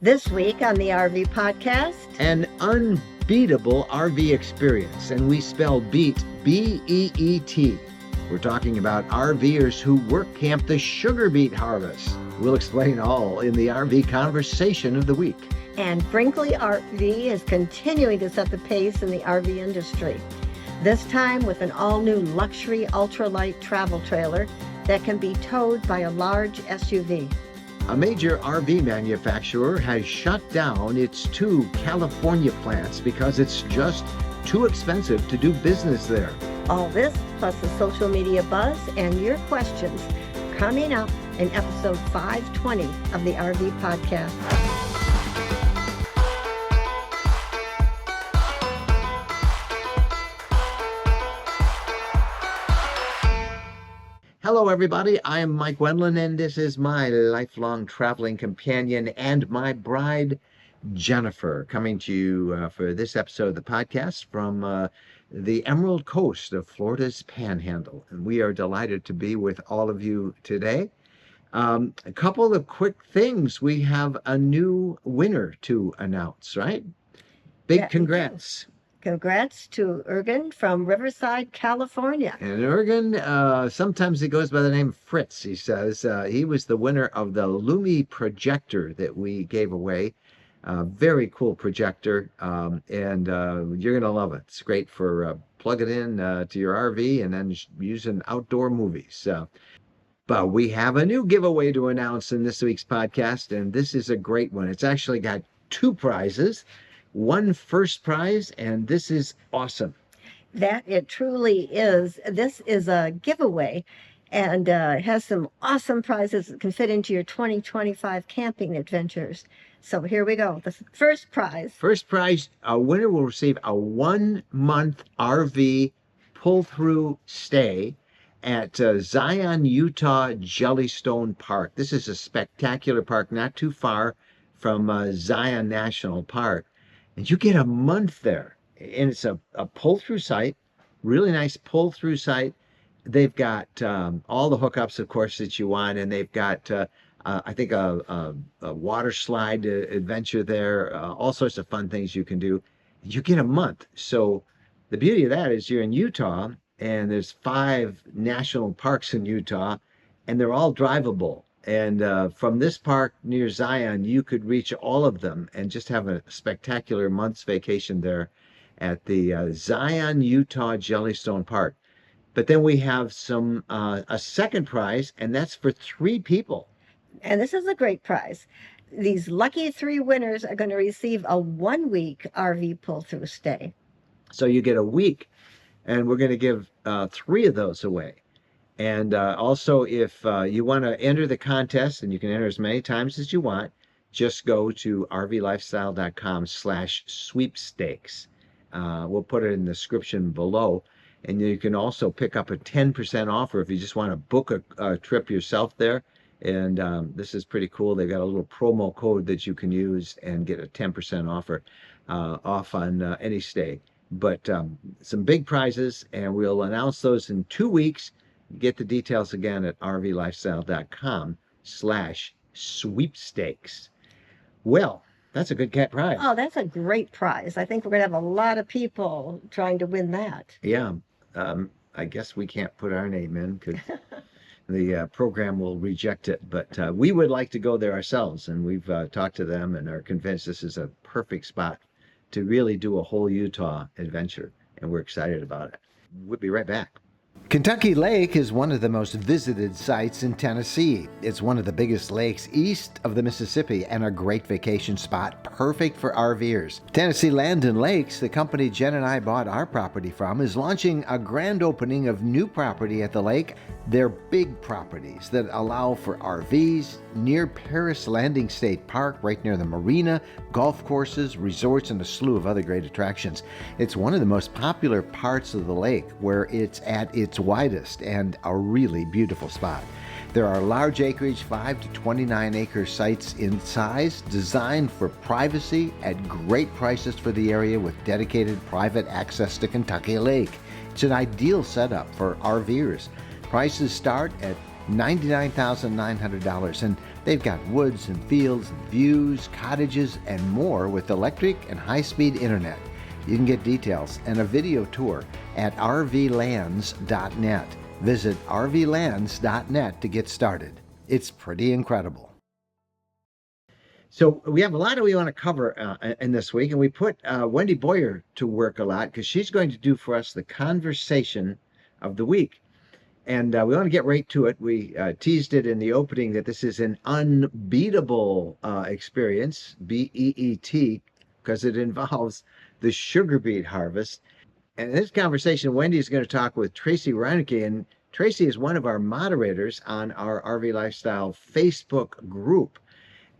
This week on the RV podcast, an unbeatable RV experience, and we spell Beet, B-E-E-T. We're talking about RVers who work camp the sugar beet harvest. We'll explain all in the RV conversation of the week. And Brinkley RV is continuing to set the pace in the RV industry. This time with an all-new luxury ultralight travel trailer that can be towed by a large SUV. A major RV manufacturer has shut down its 2 California plants because it's just too expensive to do business there. All this, plus the social media buzz and your questions, coming up in episode 520 of the RV podcast. Hello, everybody. I am Mike Wendland, and this is my lifelong traveling companion and my bride, Jennifer, coming to you for this episode of the podcast from the Emerald Coast of Florida's Panhandle. And we are delighted to be with all of you today. A couple of quick things. We have a new winner to announce, right? Big congrats. Congrats to Ergen from Riverside, California. And Ergen, sometimes he goes by the name Fritz, he says. He was the winner of the Lumi projector that we gave away. Very cool projector, and you're going to love it. It's great for plug it in to your RV and then using outdoor movies. But we have a new giveaway to announce in this week's podcast, and this is a great one. It's actually got 2 prizes. 1 first prize, and this is awesome. That it truly is. This is a giveaway and has some awesome prizes that can fit into your 2025 camping adventures. So here we go. The first prize. First prize, a winner will receive a 1-month RV pull-through stay at Zion, Utah Jellystone Park. This is a spectacular park not too far from Zion National Park. And you get a month there, and it's a pull-through site, really nice pull-through site. They've got all the hookups, of course, that you want, and they've got, I think, a water slide adventure there, all sorts of fun things you can do. You get a month. So the beauty of that is you're in Utah, and there's 5 national parks in Utah, and they're all drivable. And from this park near Zion, you could reach all of them and just have a spectacular month's vacation there at the Zion, Utah Jellystone Park. But then we have a second prize, and that's for 3 people. And this is a great prize. These lucky 3 winners are going to receive a 1-week RV pull-through stay. So you get a week, and we're going to give 3 of those away. And also, if you want to enter the contest, and you can enter as many times as you want, just go to rvlifestyle.com/sweepstakes. We'll put it in the description below. And you can also pick up a 10% offer if you just want to book a trip yourself there. And this is pretty cool. They've got a little promo code that you can use and get a 10% offer off on any stay. But some big prizes, and we'll announce those in 2 weeks. Get the details again at rvlifestyle.com/sweepstakes. Well, that's a good cat prize. Oh, that's a great prize. I think we're going to have a lot of people trying to win that. Yeah. I guess we can't put our name in because the program will reject it. But we would like to go there ourselves, and we've talked to them and are convinced this is a perfect spot to really do a whole Utah adventure, and we're excited about it. We'll be right back. Kentucky Lake is one of the most visited sites in Tennessee. It's one of the biggest lakes east of the Mississippi and a great vacation spot, perfect for RVers. Tennessee Land and Lakes, the company Jen and I bought our property from, is launching a grand opening of new property at the lake. They're big properties that allow for RVs near Paris Landing State Park, right near the marina, golf courses, resorts, and a slew of other great attractions. It's one of the most popular parts of the lake where it's at its widest and a really beautiful spot. There are large acreage, 5 to 29 acre sites in size, designed for privacy at great prices for the area with dedicated private access to Kentucky Lake. It's an ideal setup for RVers. Prices start at $99,900, and They've got woods and fields and views, cottages, and more with electric and high-speed internet. You can get details and a video tour at rvlands.net. Visit rvlands.net to get started. It's pretty incredible. So we have a lot we want to cover in this week, and we put Wendy Boyer to work a lot because she's going to do for us the conversation of the week. And we want to get right to it. We teased it in the opening that this is an unbeatable experience, BEET, because it involves the sugar beet harvest. And in this conversation, Wendy is going to talk with Tracy Reineke, and Tracy is one of our moderators on our RV Lifestyle Facebook group.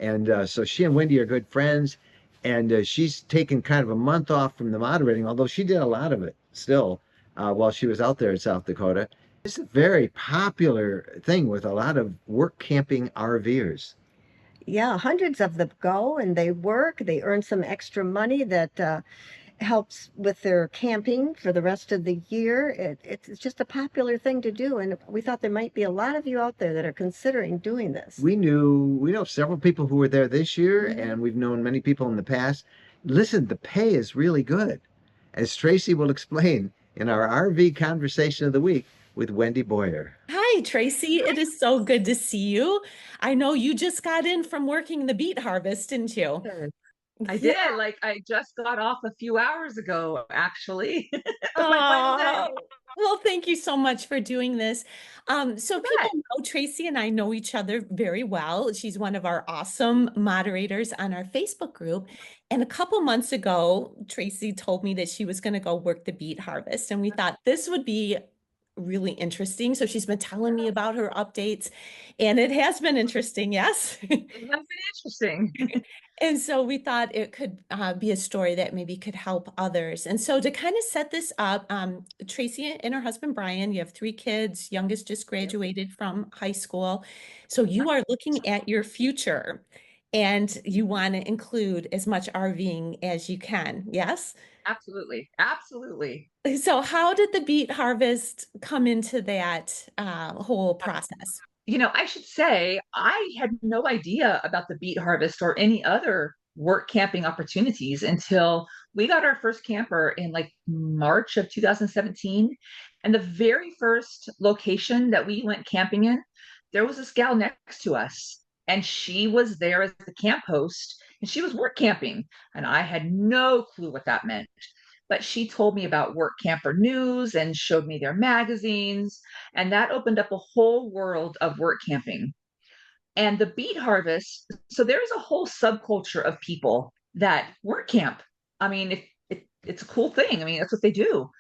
And so she and Wendy are good friends, and she's taken kind of a month off from the moderating, although she did a lot of it still while she was out there in South Dakota. It's a very popular thing with a lot of work camping RVers. Yeah, hundreds of them go and they work. They earn some extra money that helps with their camping for the rest of the year. It's just a popular thing to do, and we thought there might be a lot of you out there that are considering doing this. We know several people who were there this year, and we've known many people in the past. Listen, the pay is really good, as Tracy will explain in our RV conversation of the week with Wendy Boyer. Hi, Tracy. It is so good to see you. I know you just got in from working the beet harvest, didn't you? I did. I just got off a few hours ago, actually. It was my final day. Well, thank you so much for doing this. So people know Tracy and I know each other very well. She's one of our awesome moderators on our Facebook group. And a couple months ago, Tracy told me that she was going to go work the beet harvest. And we thought this would be really interesting. So she's been telling me about her updates, and it has been interesting. Yes. It has been interesting. And so we thought it could be a story that maybe could help others. And so to kind of set this up, Tracy and her husband, Brian, you have 3 kids, youngest just graduated from high school. So you are looking at your future and you want to include as much RVing as you can. Yes? Absolutely. Absolutely. So how did the beet harvest come into that whole process? I should say I had no idea about the beet harvest or any other work camping opportunities until we got our first camper in March of 2017. And the very first location that we went camping in, there was this gal next to us, and she was there as the camp host, and she was work camping. And I had no clue what that meant. But she told me about Work Camper News and showed me their magazines. And that opened up a whole world of work camping. And the beet harvest, so there's a whole subculture of people that work camp. I mean, it's a cool thing. I mean, that's what they do.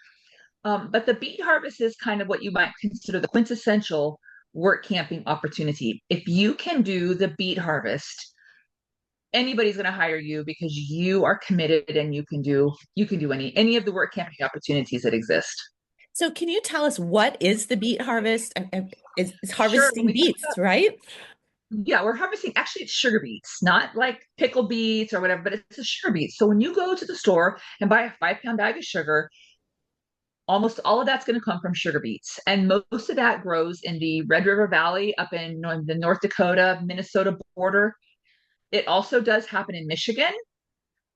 But the beet harvest is kind of what you might consider the quintessential work camping opportunity. If you can do the beet harvest, anybody's going to hire you because you are committed and you can do any of the work camping opportunities that exist. So can you tell us what is the beet harvest? It's harvesting beets, right? Yeah, we're harvesting, actually it's sugar beets, not like pickle beets or whatever, but it's a sugar beet. So when you go to the store and buy a 5-pound bag of sugar, almost all of that's going to come from sugar beets. And most of that grows in the Red River Valley up in the North Dakota, Minnesota border. It also does happen in Michigan,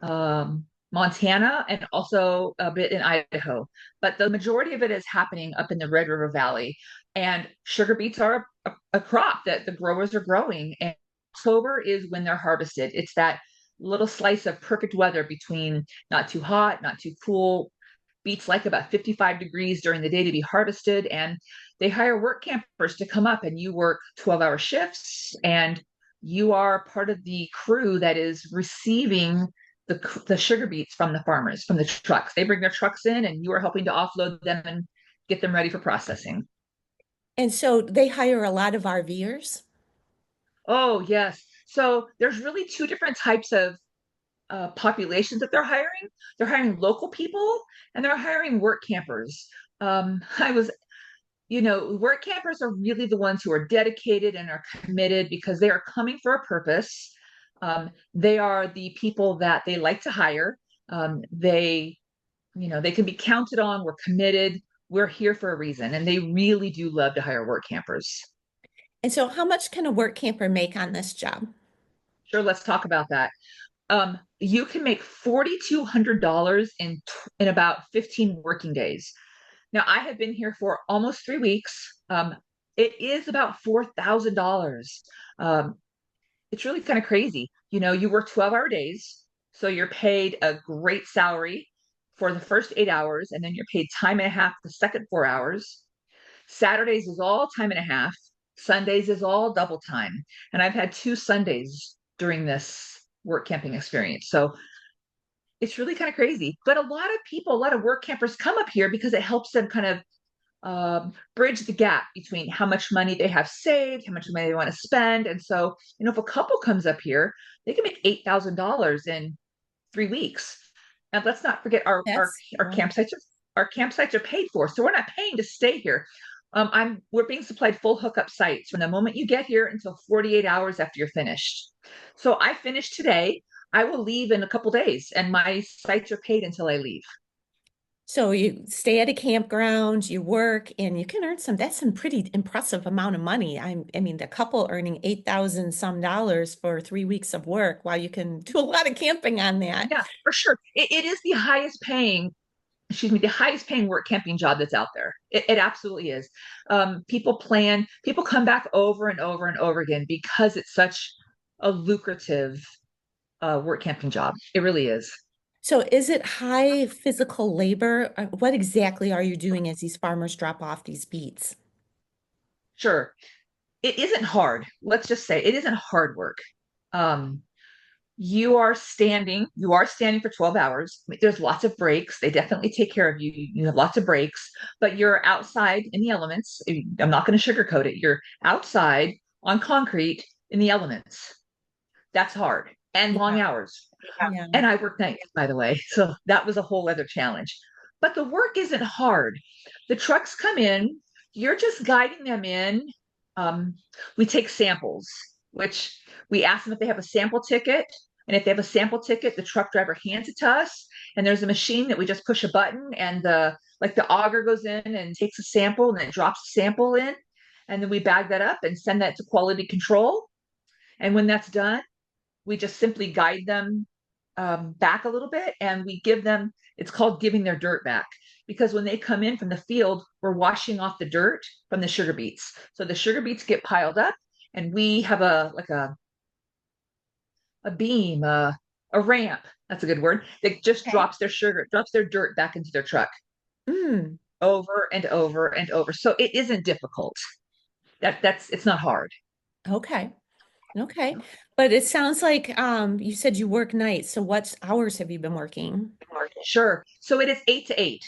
Montana, and also a bit in Idaho. But the majority of it is happening up in the Red River Valley. And sugar beets are a crop that the growers are growing. And October is when they're harvested. It's that little slice of perfect weather between not too hot, not too cool. Beets like about 55 degrees during the day to be harvested. And they hire work campers to come up, and you work 12-hour shifts, and you are part of the crew that is receiving the sugar beets from the farmers, from the trucks. They bring their trucks in, and you are helping to offload them and get them ready for processing. And so they hire a lot of RVers? Oh, yes. So there's really 2 different types of populations that they're hiring. They're hiring local people, and they're hiring work campers. Work campers are really the ones who are dedicated and are committed because they are coming for a purpose. They are the people that they like to hire. They can be counted on. We're committed. We're here for a reason. And they really do love to hire work campers. And so how much can a work camper make on this job? Sure, let's talk about that. You can make $4,200 in about 15 working days. Now, I have been here for almost 3 weeks. It is about $4,000. Um, it's really kind of crazy. You know, you work 12-hour days, so you're paid a great salary for the first 8 hours, and then you're paid time and a half the second 4 hours. Saturdays is all time and a half. Sundays is all double time. And I've had 2 Sundays during this work camping experience. So it's really kind of crazy. But a lot of people, a lot of work campers come up here because it helps them kind of bridge the gap between how much money they have saved, how much money they want to spend. And so, you know, if a couple comes up here, they can make $8,000 in 3 weeks. And let's not forget That's our campsites are paid for, so we're not paying to stay here. We're being supplied full hookup sites from the moment you get here until 48 hours after you're finished. So I finished today. I will leave in a couple days, and my sites are paid until I leave. so you stay at a campground, you work, and you can earn that's some pretty impressive amount of money. I mean, the couple earning 8,000 some dollars for 3 weeks of work. Wow, you can do a lot of camping on that. Yeah, for sure. It is the highest paying, excuse me, the highest paying work camping job that's out there. It absolutely is. People come back over and over and over again because it's such a lucrative work camping job. It really is. So is it high physical labor? What exactly are you doing as these farmers drop off these beets? Sure. It isn't hard. Let's just say it isn't hard work. Um, you are standing for 12 hours. There's lots of breaks. They definitely take care of you. You have lots of breaks, but you're outside in the elements. I'm not going to sugarcoat it. You're outside on concrete in the elements. That's hard and long Yeah. hours. Yeah. And I work nights, by the way. So that was a whole other challenge. But the work isn't hard. The trucks come in, you're just guiding them in. We take samples, which we ask them if they have a sample ticket. And if they have a sample ticket, the truck driver hands it to us. And there's a machine that we just push a button, and the auger goes in and takes a sample, and then drops the sample in. And then we bag that up and send that to quality control. And when that's done, we just simply guide them back a little bit, and we give them, it's called giving their dirt back, because when they come in from the field, we're washing off the dirt from the sugar beets. So the sugar beets get piled up, and we have a beam, a ramp, that's a good word, that just drops their dirt back into their truck Mm, over and over and over. So it isn't difficult. It's not hard. okay. Okay. But it sounds like you said you work nights. So what hours have you been working? Sure. So it is 8 to 8.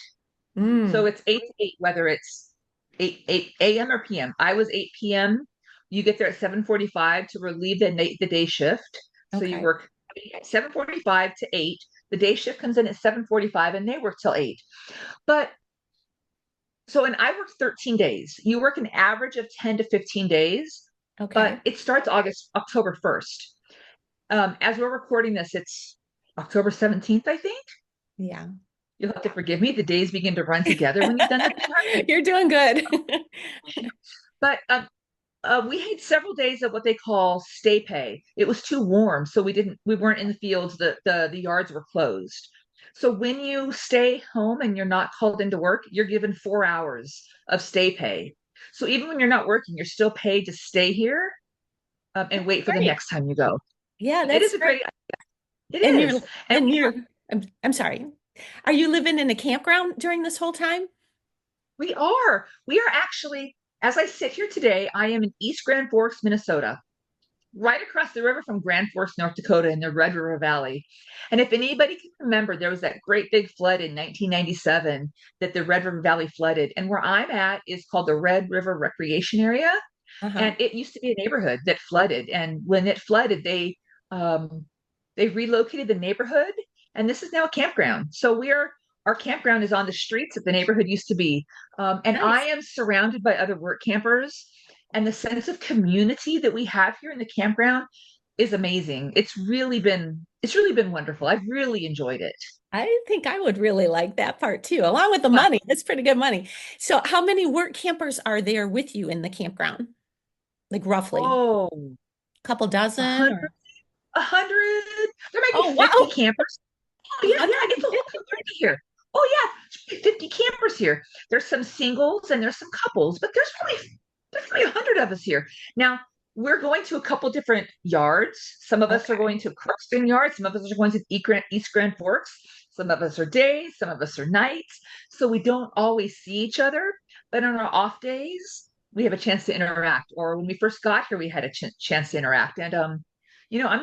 So Mm, it's 8 to 8, whether it's 8 a.m. or p.m. I was 8 p.m. You get there at 7:45 to relieve the day shift. So you okay. work 7:45 to 8. The day shift comes in at 7:45, and they work till 8. But and I work 13 days. You work an average of 10 to 15 days, Okay. but it starts October 1st. As we're recording this, it's October 17th, I think. Yeah. You'll have to forgive me. The days begin to run together when you've done that. You're doing good. But we had several days of what they call stay pay. It was too warm, so we weren't in the fields. The yards were closed. So when you stay home and you're not called into work, you're given 4 hours of stay pay. So even when you're not working, you're still paid to stay here and wait for the Great. next time you go. Yeah, It that's is a great. great. It And is, and I'm sorry. Are you living in a campground during this whole time? we are. We are actually, as I sit here today, I am in East Grand Forks, Minnesota, right across the river from Grand Forks, North Dakota, in the Red River Valley. And if anybody can remember, there was that great big flood in 1997 that the Red River Valley flooded. And where I'm at is called the Red River Recreation Area. Uh-huh. And it used to be a neighborhood that flooded. And when it flooded, they relocated the neighborhood, and this is now a campground. So our campground is on the streets that the neighborhood used to be. And I Nice. am surrounded by other work campers, and the sense of community that we have here in the campground is amazing. It's really been wonderful. I've really enjoyed it. I think I would really like that part too, along with the money. That's pretty good money. So how many work campers are there with you in the campground? Like roughly Oh, couple a dozen hundred, or? a hundred. There might be Oh, 50 wow. campers. Oh, yeah, yeah, it's a whole 150. community here. Oh yeah, 50 campers here. There's some singles and there's some couples, but there's probably 100 of us here. Now, we're going to a couple different yards. Some of us are Okay. going to Crookston Yard. Some of us are going to East Grand Forks. Some of us are days. Some of us are nights. So we don't always see each other. But on our off days, we have a chance to interact. Or when we first got here, we had a chance to interact. And I'm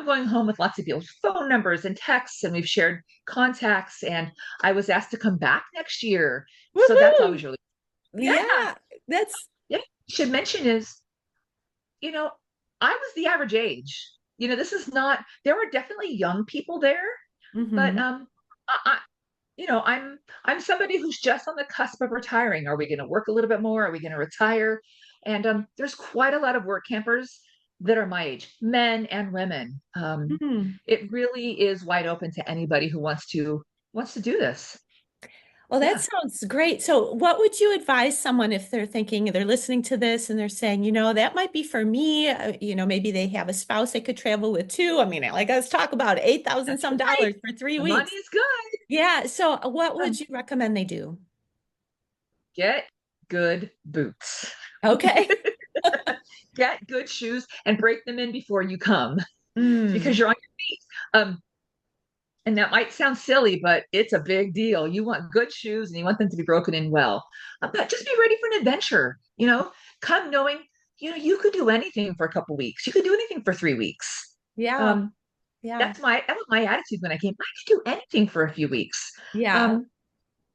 going home with lots of people's phone numbers and texts, and we've shared contacts. And I was asked to come back next year. So that's Woohoo. always really, yeah. Yeah, that's Yeah. Should mention is, you know, I was the average age. This is not, there were definitely young people there, but hmm I, I'm somebody who's just on the cusp of retiring. Are we going to work a little bit more? Are we going to retire? And there's quite a lot of work campers that are my age, men and women. It really is wide open to anybody who wants to do this. Well, that Yeah. sounds great. So, what would you advise someone if they're thinking, they're listening to this and they're saying, that might be for me. Maybe they have a spouse they could travel with too. I mean, like let's talk about 8,000 That's some right. dollars for three The weeks. money's good. Yeah. So, what Um, would you recommend they do? get good boots. Okay. Get good shoes and break them in before you come because Mm, you're on your feet. And that might sound silly, but it's a big deal. You want good shoes and you want them to be broken in well. But just be ready for an adventure. Come knowing, you could do anything for a couple weeks. You could do anything for 3 weeks. yeah. Um, Yeah. that was my attitude when I came. I could do anything for a few weeks. Yeah. Um,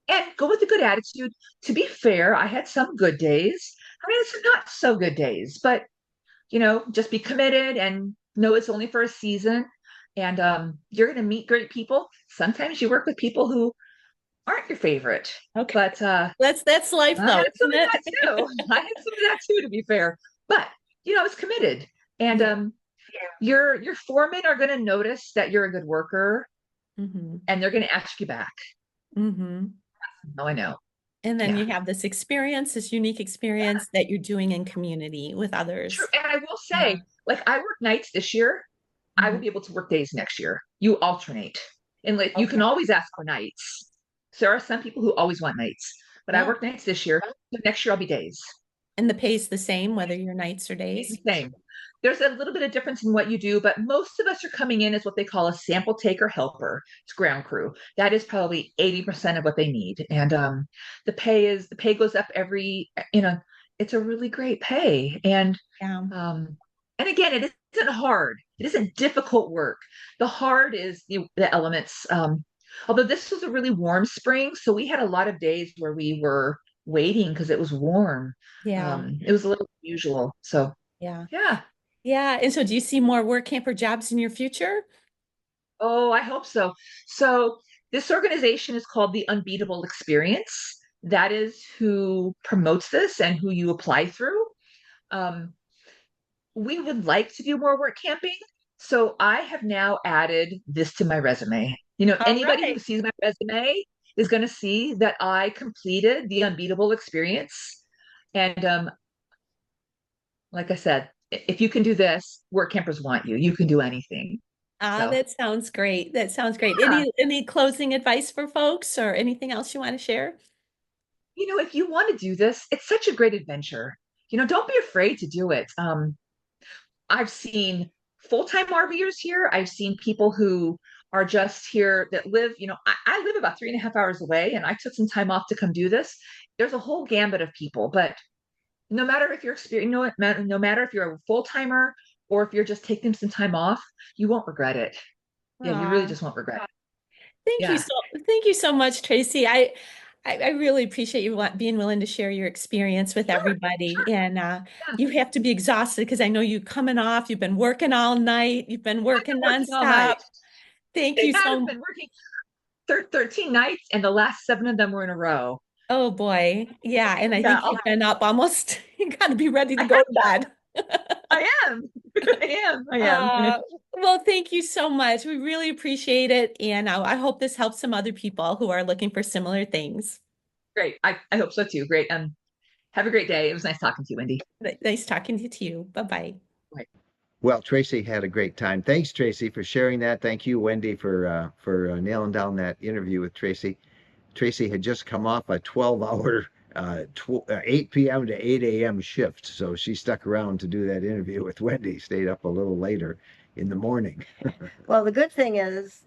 and go with a good attitude. To be fair, I had some good days. I mean, some not so good days, but just be committed and know it's only for a season. And you're going to meet great people. Sometimes you work with people who aren't your favorite, Okay. but That's life I though, had some isn't of it? that too. I had some of that too, to be fair. But I was committed, and Yeah. your foremen are going to notice that you're a good worker, hmm and they're going to ask you back. hmm Oh, I know. And then Yeah, you have this experience, this unique experience that you're doing in community with true. others. And I will Yeah. say, like I work nights this year. I will Mhm. be able to work days next year. You alternate. And like you can Okay. always ask for nights. So there are some people who always want nights, but I Yeah. work nights this year. So next year I'll be days. And the pay's the same, whether you're nights or It's days. the same. There's a little bit of difference in what you do, but most of us are coming in as what they call a sample taker helper. It's ground crew. That is probably 80% of what they need. And the pay goes up it's a really great pay. Yeah. And again, it isn't hard. It isn't difficult work. The hard is the elements. Although this was a really warm spring, so we had a lot of days where we were waiting because it was warm. Yeah. It was a little unusual. So Yeah. yeah. Yeah. And so do you see more work camper jobs in your future? Oh, I hope so. So this organization is called the Unbeetable Experience. That is who promotes this and who you apply through. Um, we would like to do more work camping. So I have now added this to my resume. All Anybody right. who sees my resume is going to see that I completed the Unbeatable experience. And like I said, if you can do this, work campers want you. You can do anything. Ah, So that sounds great. That sounds great. yeah, Any closing advice for folks or anything else you want to share? if you want to do this, it's such a great adventure. Don't be afraid to do it. I've seen full-time RVers here. I've seen people who are just here that live, I live about 3.5 hours away and I took some time off to come do this. There's a whole gambit of people, but no matter if you're experienced, no matter if you're a full-timer or if you're just taking some time off, you won't regret it. Yeah, you really Aw. just won't regret it. Thank you Yeah. so thank you so much, Tracy. I really appreciate you being willing to share your experience with Sure. everybody. Sure. And Yeah. you have to be exhausted because I know you coming off. You've been working all night. You've been I've working been working all nonstop. night. Thank you I've so. been working 13 nights and the last 7 of them were in a row. Oh boy, yeah. And I Yeah, think you've been up almost. You got to be ready to I go to bed. am. I am. I am. Uh, well, thank you so much. We really appreciate it, and I hope this helps some other people who are looking for similar things. Great. I hope so too. Great. Have a great day. It was nice talking to you, Wendy. Nice talking to you. Bye-bye. Well, Tracy had a great time. Thanks, Tracy, for sharing that. Thank you, Wendy, for nailing down that interview with Tracy. Tracy had just come off a 12-hour 8 p.m. to 8 a.m. shift, so she stuck around to do that interview with Wendy, stayed up a little later in the morning. Well, the good thing is,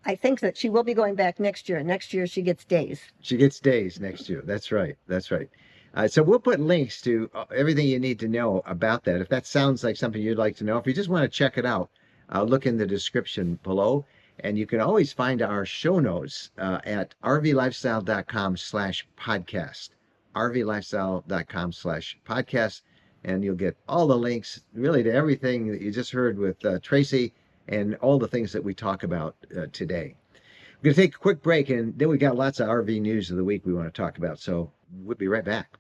I think that she will be going back next year. Next year she gets days. She gets days next year. That's right. That's right. So we'll put links to everything you need to know about that. If that sounds like something you'd like to know, if you just want to check it out, look in the description below. And you can always find our show notes at rvlifestyle.com/podcast. rvlifestyle.com/podcast. And you'll get all the links really to everything that you just heard with Tracy and all the things that we talk about today. We're going to take a quick break, and then we got lots of RV news of the week we want to talk about. So we'll be right back.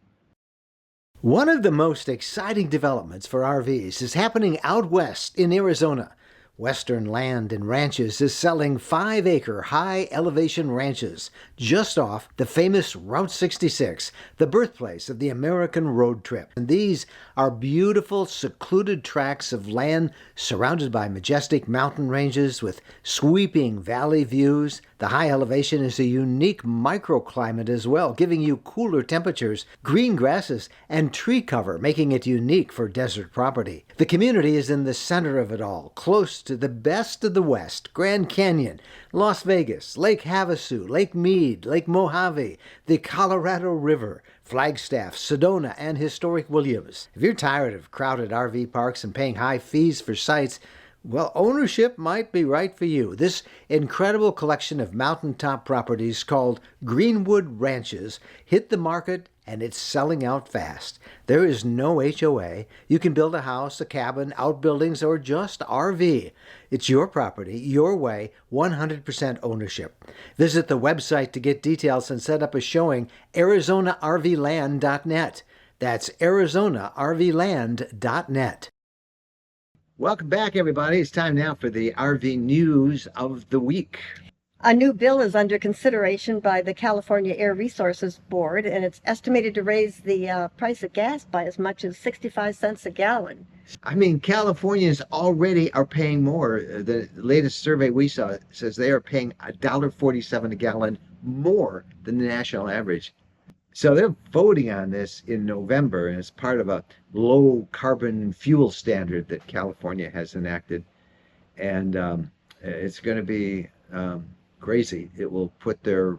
One of the most exciting developments for RVs is happening out west in Arizona. Western Land and Ranches is selling 5-acre high-elevation ranches just off the famous Route 66, the birthplace of the American road trip. And these are beautiful, secluded tracts of land surrounded by majestic mountain ranges with sweeping valley views. The high elevation is a unique microclimate as well, giving you cooler temperatures, green grasses, and tree cover, making it unique for desert property. The community is in the center of it all, close to the best of the West: Grand Canyon, Las Vegas, Lake Havasu, Lake Mead, Lake Mojave, the Colorado River, Flagstaff, Sedona, and historic Williams. If you're tired of crowded RV parks and paying high fees for sites, well, ownership might be right for you. This incredible collection of mountaintop properties called Greenwood Ranches hit the market, and it's selling out fast. There is no HOA. You can build a house, a cabin, outbuildings, or just RV. It's your property, your way, 100% ownership. Visit the website to get details and set up a showing, ArizonaRVland.net. That's ArizonaRVland.net. Welcome back, everybody. It's time now for the RV news of the week. A new bill is under consideration by the California Air Resources Board, and it's estimated to raise the price of gas by as much as 65 cents a gallon. I mean, Californians already are paying more. The latest survey we saw says they are paying $1.47 a gallon more than the national average. So they're voting on this in November, and it's part of a low carbon fuel standard that California has enacted. And it's going to be crazy. It will put their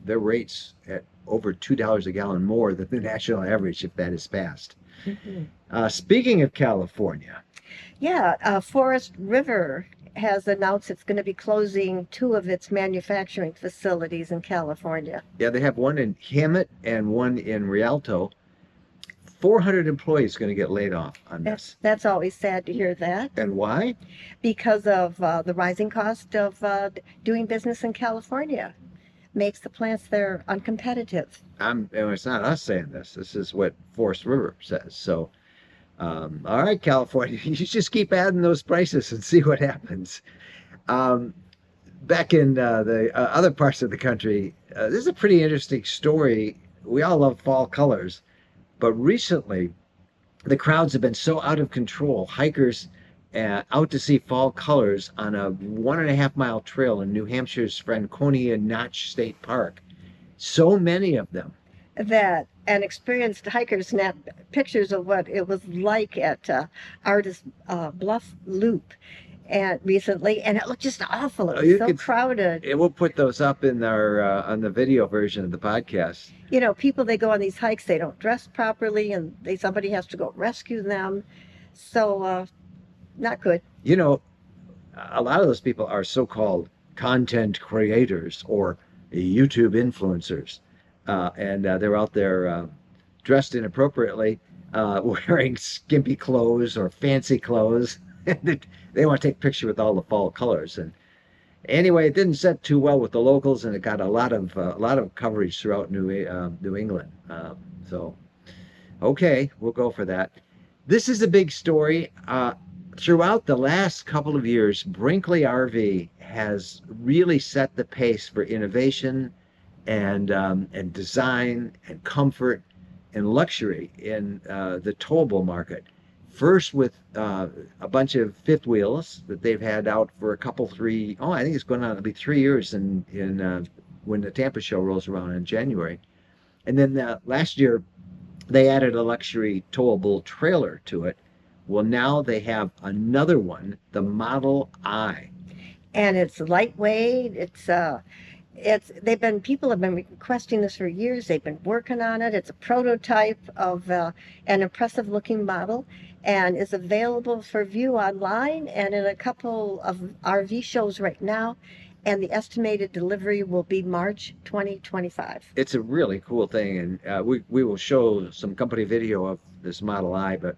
rates at over $2 a gallon more than the national average if that is passed. Mm-hmm. Speaking of California. Yeah, Forest River has announced it's going to be closing 2 of its manufacturing facilities in California. Yeah, they have one in Hemet and one in Rialto. 400 employees going to get laid off on this. That's always sad to hear that. And why? Because of the rising cost of doing business in California. Makes the plants there uncompetitive. It's not us saying this. This is what Forest River says. So, all right, California, you just keep adding those prices and see what happens. Back in the other parts of the country, this is a pretty interesting story. We all love fall colors, but recently the crowds have been so out of control. Hikers out to see fall colors on a 1.5-mile trail in New Hampshire's Franconia Notch State Park. So many of them. That an experienced hiker snapped pictures of what it was like at Artist Bluff Loop and recently, and it looked just awful. It was so crowded. We'll put those up in our on the video version of the podcast. You know, people, they go on these hikes, they don't dress properly, and somebody has to go rescue them. So, not good. You know, a lot of those people are so-called content creators or YouTube influencers. And they're out there dressed inappropriately, wearing skimpy clothes or fancy clothes. They want to take a picture with all the fall colors. And anyway, it didn't set too well with the locals, and it got a lot of coverage throughout New England. So, okay, we'll go for that. This is a big story. Throughout the last couple of years, Brinkley RV has really set the pace for innovation and design and comfort. and luxury in the towable market. First with a bunch of fifth wheels that they've had out for I think it's going on, it'll be 3 years in when the Tampa show rolls around in January. And then last year, they added a luxury towable trailer to it. Well, now they have another one, the Model I. And it's lightweight. People have been requesting this for years. They've been working on it. It's a prototype of an impressive looking model, and is available for view online and in a couple of RV shows right now. And the estimated delivery will be March 2025. It's a really cool thing, and we will show some company video of this Model I. But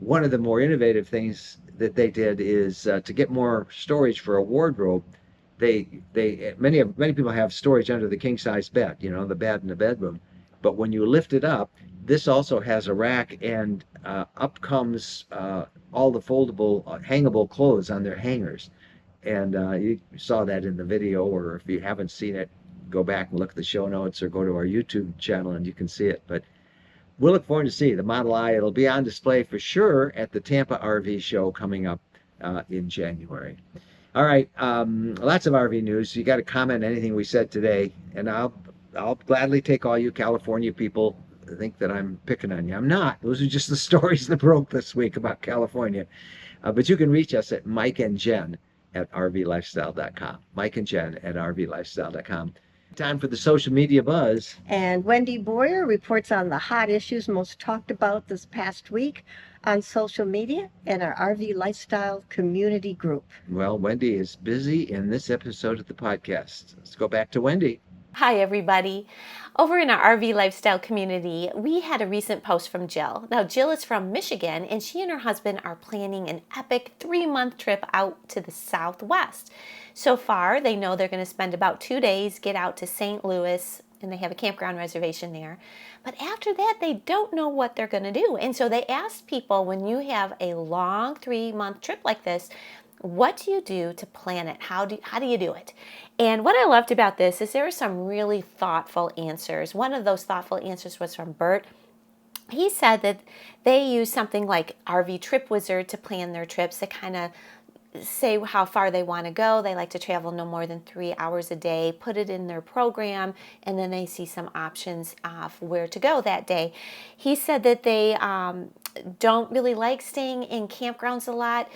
one of the more innovative things that they did is to get more storage for a wardrobe. Many people have storage under the king size bed, the bed in the bedroom. But when you lift it up, this also has a rack, and up comes all the foldable, hangable clothes on their hangers. And you saw that in the video, or if you haven't seen it, go back and look at the show notes or go to our YouTube channel and you can see it. But we'll look forward to see the Model I. It'll be on display for sure at the Tampa RV show coming up in January. All right, lots of RV news. You got to comment on anything we said today, and I'll gladly take all you California people that think that I'm picking on you. I'm not. Those are just the stories that broke this week about California. But you can reach us at Mike and Jen at RVlifestyle.com. Mike and Jen at RVlifestyle.com. Time for the social media buzz. And Wendy Boyer reports on the hot issues most talked about this past week on social media and our RV Lifestyle community group. Well, Wendy is busy in this episode of the podcast. Let's go back to Wendy. Hi, everybody. Over in our RV Lifestyle community, we had a recent post from Jill. Now, Jill is from Michigan, and she and her husband are planning an epic 3-month trip out to the Southwest. So far, they know they're going to spend about 2 days, get out to St. Louis, and they have a campground reservation there. But after that, they don't know what they're going to do. And so they asked people, when you have a long 3-month trip like this, what do you do to plan it? How do you do it? And what I loved about this is there are some really thoughtful answers. One of those thoughtful answers was from Bert. He said that they use something like RV Trip Wizard to plan their trips, to kind of say how far they want to go. They like to travel no more than 3 hours a day, put it in their program, and then they see some options of where to go that day. He said that they don't really like staying in campgrounds a lot.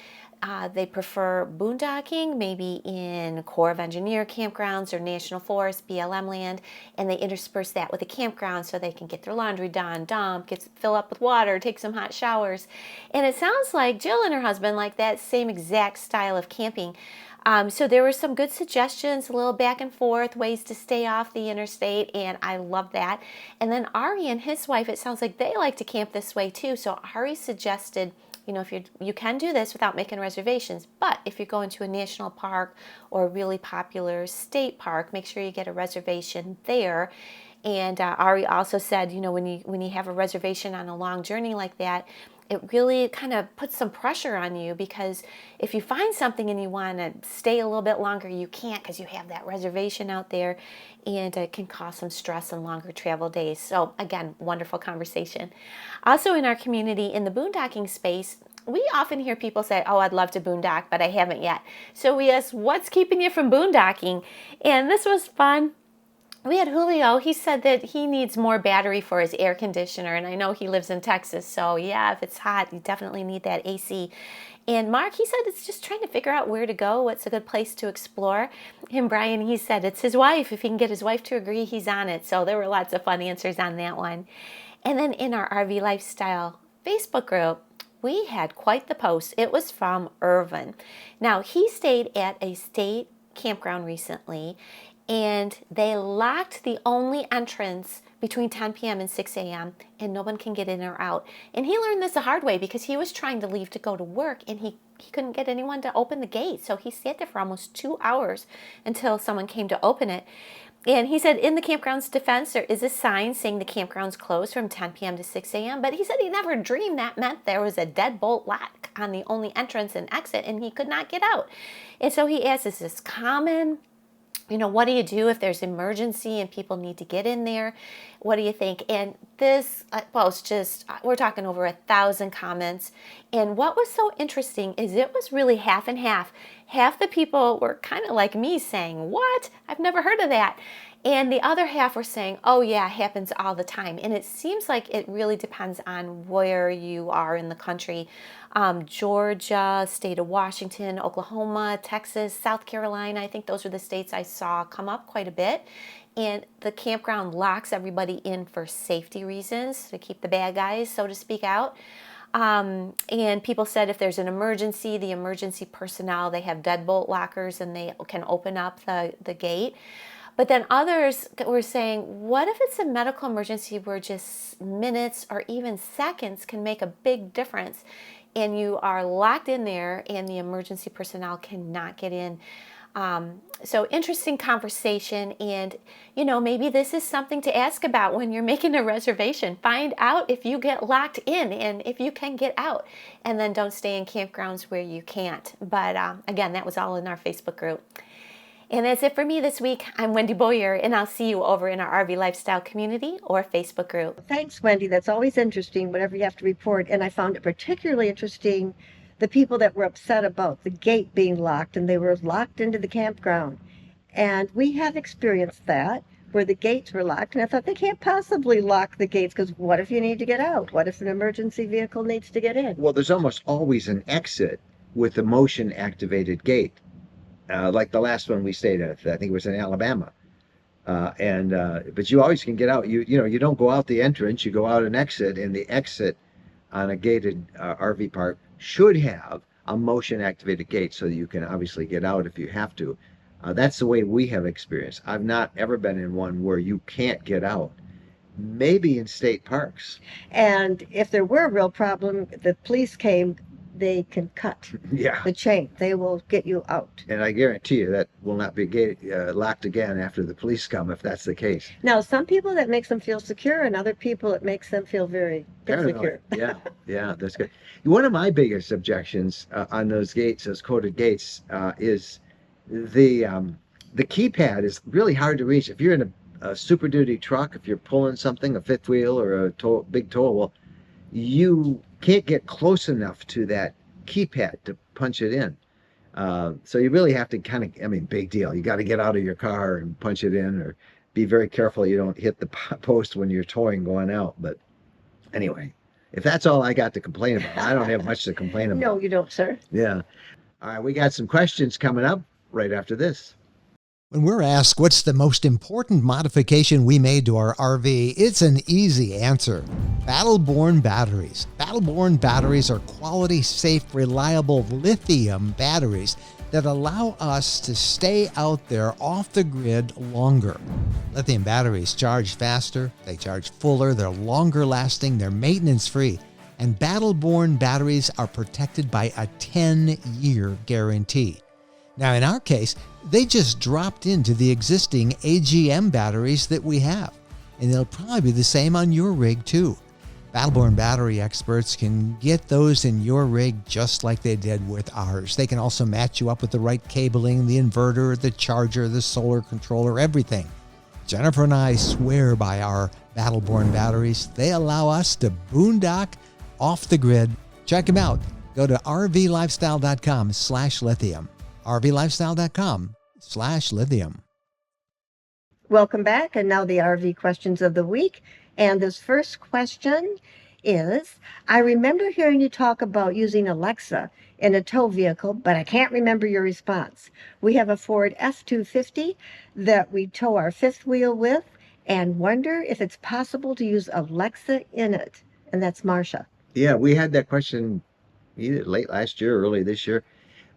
They prefer boondocking, maybe in Corps of Engineer campgrounds or National Forest, BLM land, and they intersperse that with a campground so they can get their laundry done, dump, fill up with water, take some hot showers. And it sounds like Jill and her husband like that same exact style of camping. So there were some good suggestions, a little back and forth, ways to stay off the interstate, and I love that. And then Ari and his wife, it sounds like they like to camp this way too. So Ari suggested, if you can do this without making reservations, but if you're going to a national park or a really popular state park, make sure you get a reservation there. And Ari also said, when you have a reservation on a long journey like that, it really kind of puts some pressure on you, because if you find something and you want to stay a little bit longer, you can't because you have that reservation out there, and it can cause some stress and longer travel days. So again, wonderful conversation. Also in our community, in the boondocking space, we often hear people say, oh, I'd love to boondock, but I haven't yet. So we asked, what's keeping you from boondocking? And this was fun. We had Julio. He said that he needs more battery for his air conditioner, and I know he lives in Texas, so yeah, if it's hot, you definitely need that AC. And Mark, he said it's just trying to figure out where to go, what's a good place to explore. And Brian, he said it's his wife. If he can get his wife to agree, he's on it. So there were lots of fun answers on that one. And then in our RV Lifestyle Facebook group, we had quite the post. It was from Irvin. Now, he stayed at a state campground recently, and they locked the only entrance between 10 p.m. and 6 a.m. and no one can get in or out. And he learned this the hard way because he was trying to leave to go to work, and he couldn't get anyone to open the gate. So he sat there for almost 2 hours until someone came to open it. And he said in the campground's defense, there is a sign saying the campground's closed from 10 p.m. to 6 a.m. But he said he never dreamed that meant there was a deadbolt lock on the only entrance and exit, and he could not get out. And so he asked, is this common? what do you do if there's emergency and people need to get in there? What do you think? And this post we're talking over 1,000 comments. And what was so interesting is it was really half and half. Half the people were kind of like me saying, what? I've never heard of that. And the other half were saying, oh yeah, it happens all the time. And it seems like it really depends on where you are in the country. Georgia, state of Washington, Oklahoma, Texas, South Carolina, I think those are the states I saw come up quite a bit. And the campground locks everybody in for safety reasons, to keep the bad guys, so to speak, out. And people said if there's an emergency, the emergency personnel, they have deadbolt lockers and they can open up the gate. But then others were saying, what if it's a medical emergency where just minutes or even seconds can make a big difference and you are locked in there and the emergency personnel cannot get in? So interesting conversation, and maybe this is something to ask about when you're making a reservation. Find out if you get locked in and if you can get out, and then don't stay in campgrounds where you can't. But again, that was all in our Facebook group. And that's it for me this week. I'm Wendy Boyer, and I'll see you over in our RV Lifestyle community or Facebook group. Thanks, Wendy. That's always interesting, whatever you have to report. And I found it particularly interesting, the people that were upset about the gate being locked, and they were locked into the campground. And we have experienced that, where the gates were locked. And I thought, they can't possibly lock the gates, because what if you need to get out? What if an emergency vehicle needs to get in? Well, there's almost always an exit with the motion-activated gate. Like the last one we stayed at, I think it was in Alabama. But you always can get out. You don't go out the entrance, you go out an exit, and the exit on a gated RV park should have a motion activated gate so that you can obviously get out if you have to. That's the way we have experienced. I've not ever been in one where you can't get out. Maybe in state parks. And if there were a real problem, the police came, they can cut the chain. They will get you out. And I guarantee you that will not be locked again after the police come, if that's the case. Now, some people that makes them feel secure, and other people it makes them feel very insecure. Yeah, that's good. One of my biggest objections on those gates, those coded gates, is the keypad is really hard to reach. If you're in a Super Duty truck, if you're pulling something, a fifth wheel or a big towable, you can't get close enough to that keypad to punch it in. So you really have to big deal. You got to get out of your car and punch it in, or be very careful you don't hit the post when you're towing going out. But anyway, if that's all I got to complain about, I don't have much to complain about. No, you don't, sir. Yeah. All right, we got some questions coming up right after this. When we're asked what's the most important modification we made to our RV, it's an easy answer. Battle-born batteries. Battle-born batteries are quality, safe, reliable lithium batteries that allow us to stay out there off the grid longer. Lithium batteries charge faster, they charge fuller, they're longer lasting, they're maintenance free, and battle-born batteries are protected by a 10-year guarantee. Now, in our case, they just dropped into the existing AGM batteries that we have, and they'll probably be the same on your rig too. Battle-born battery experts can get those in your rig just like they did with ours. They can also match you up with the right cabling, the inverter, the charger, the solar controller, everything. Jennifer and I swear by our battle-born batteries. They allow us to boondock off the grid. Check them out. Go to rvlifestyle.com/lithium. rvlifestyle.com/lithium. Welcome back, and now the RV questions of the week. And this first question is, I remember hearing you talk about using Alexa in a tow vehicle, but I can't remember your response. We have a Ford F-250 that we tow our fifth wheel with, and wonder if it's possible to use Alexa in it. And that's Marcia. Yeah, we had that question either late last year or early this year.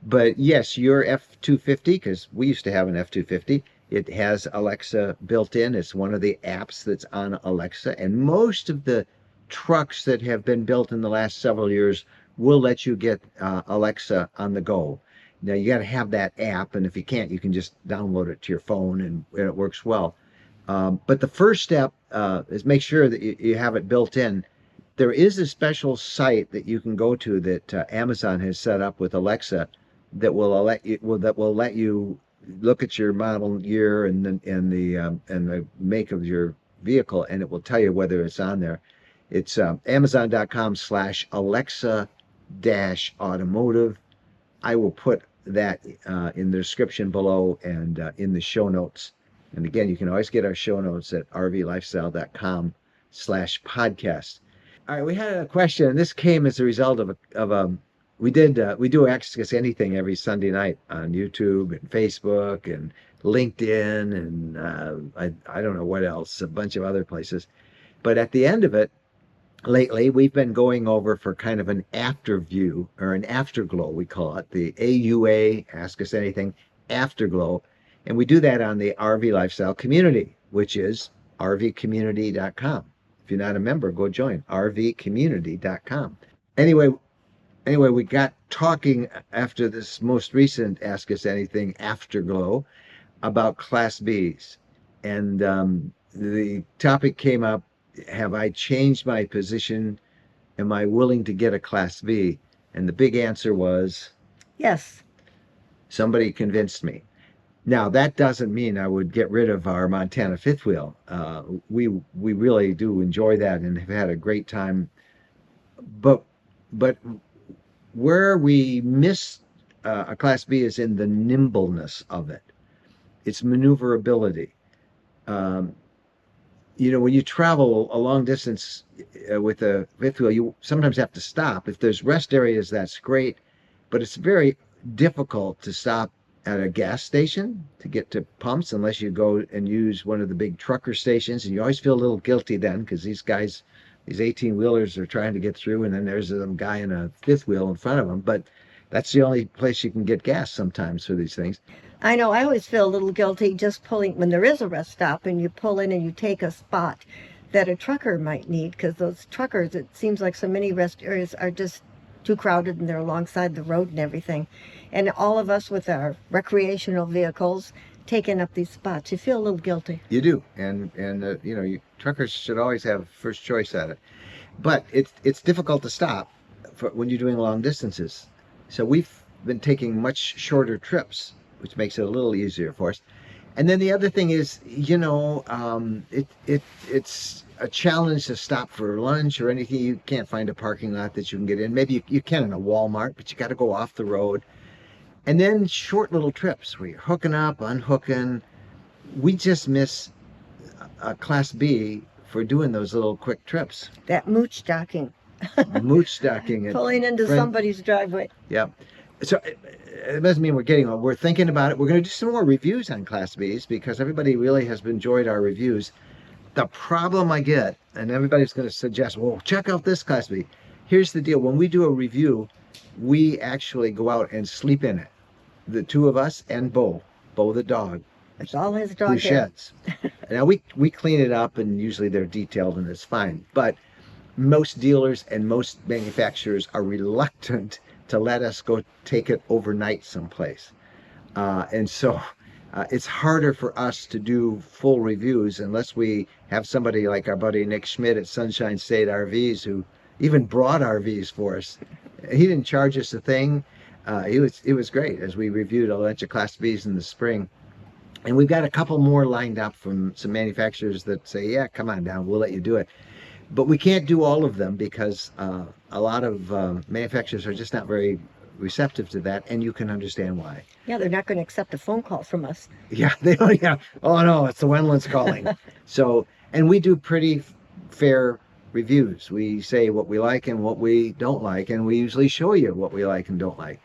But yes, your F-250, because we used to have an F-250, it has Alexa built in. It's one of the apps that's on Alexa. And most of the trucks that have been built in the last several years will let you get Alexa on the go. Now, you got to have that app, and if you can't, you can just download it to your phone, and it works well. But the first step is make sure that you have it built in. There is a special site that you can go to that Amazon has set up with Alexa that will let you look at your model year and the make of your vehicle, and it will tell you whether it's on there. It's Amazon.com/Alexa-automotive. I will put that in the description below and in the show notes. And again, you can always get our show notes at rvlifestyle.com/podcast. All right, we had a question, and this came as a result of we do Ask Us Anything every Sunday night on YouTube and Facebook and LinkedIn and I don't know what else, a bunch of other places. But at the end of it, lately, we've been going over for kind of an after view or an afterglow, we call it, the AUA, Ask Us Anything afterglow. And we do that on the RV Lifestyle community, which is rvcommunity.com. If you're not a member, go join rvcommunity.com. Anyway, we got talking after this most recent Ask Us Anything afterglow about Class Bs. And the topic came up, have I changed my position? Am I willing to get a Class B? And the big answer was Yes. somebody convinced me. Now, that doesn't mean I would get rid of our Montana fifth wheel. We really do enjoy that and have had a great time. But where we miss a Class B is in the nimbleness of it. Its maneuverability. When you travel a long distance with a fifth wheel, you sometimes have to stop. If there's rest areas, that's great, but it's very difficult to stop at a gas station to get to pumps unless you go and use one of the big trucker stations, and you always feel a little guilty then because these 18-wheelers are trying to get through, and then there's a guy in a fifth wheel in front of them, but that's the only place you can get gas sometimes for these things. I know, I always feel a little guilty just pulling, when there is a rest stop and you pull in and you take a spot that a trucker might need, because those truckers, it seems like so many rest areas are just too crowded and they're alongside the road and everything. And all of us with our recreational vehicles taking up these spots, you feel a little guilty. You do, and truckers should always have first choice at it. But it's difficult to stop when you're doing long distances. So we've been taking much shorter trips, which makes it a little easier for us. And then the other thing is, it's a challenge to stop for lunch or anything. You can't find a parking lot that you can get in. Maybe you can in a Walmart, but you got to go off the road. And then short little trips where you're hooking up, unhooking. We just miss a Class B for doing those little quick trips. That mooch docking. Mooch docking. Pulling into somebody's driveway. Yeah. So it doesn't mean we're thinking about it. We're going to do some more reviews on Class Bs because everybody really has enjoyed our reviews. The problem I get, and everybody's going to suggest, well, check out this Class B. Here's the deal. When we do a review, we actually go out and sleep in it. The two of us and Bo the dog. It's all his dog who sheds. Now we clean it up and usually they're detailed and it's fine. But most dealers and most manufacturers are reluctant to let us go take it overnight someplace. And so it's harder for us to do full reviews unless we have somebody like our buddy Nick Schmidt at Sunshine State RVs who even brought RVs for us. He didn't charge us a thing. It was great as we reviewed a bunch of Class Bs in the spring. And we've got a couple more lined up from some manufacturers that say, yeah, come on down, we'll let you do it. But we can't do all of them because a lot of manufacturers are just not very receptive to that, and you can understand why. Yeah, they're not going to accept a phone call from us. Yeah, they don't. Yeah. Oh no, it's the Wendlands calling. So, and we do pretty fair reviews. We say what we like and what we don't like, and we usually show you what we like and don't like.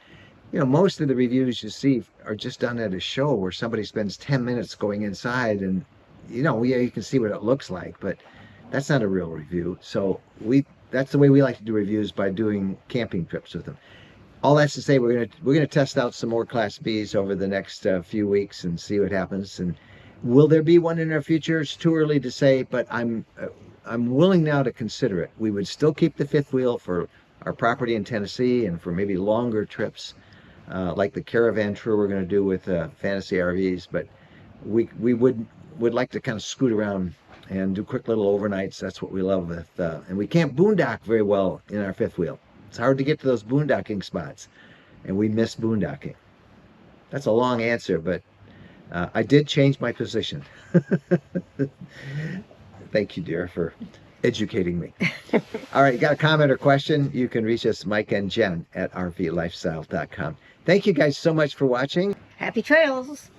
Most of the reviews you see are just done at a show where somebody spends 10 minutes going inside and, you can see what it looks like, but that's not a real review. So that's the way we like to do reviews, by doing camping trips with them. All that's to say, we're gonna test out some more Class Bs over the next few weeks and see what happens. And will there be one in our future? It's too early to say, but I'm willing now to consider it. We would still keep the fifth wheel for our property in Tennessee and for maybe longer trips, like the caravan tour we're going to do with Fantasy RVs. But we would like to kind of scoot around and do quick little overnights. That's what we love with, and we can't boondock very well in our fifth wheel. It's hard to get to those boondocking spots, and we miss boondocking. That's a long answer, but I did change my position. Thank you, dear, for educating me. All right, you got a comment or question? You can reach us, Mike and Jen, at rvlifestyle.com. Thank you guys so much for watching. Happy trails.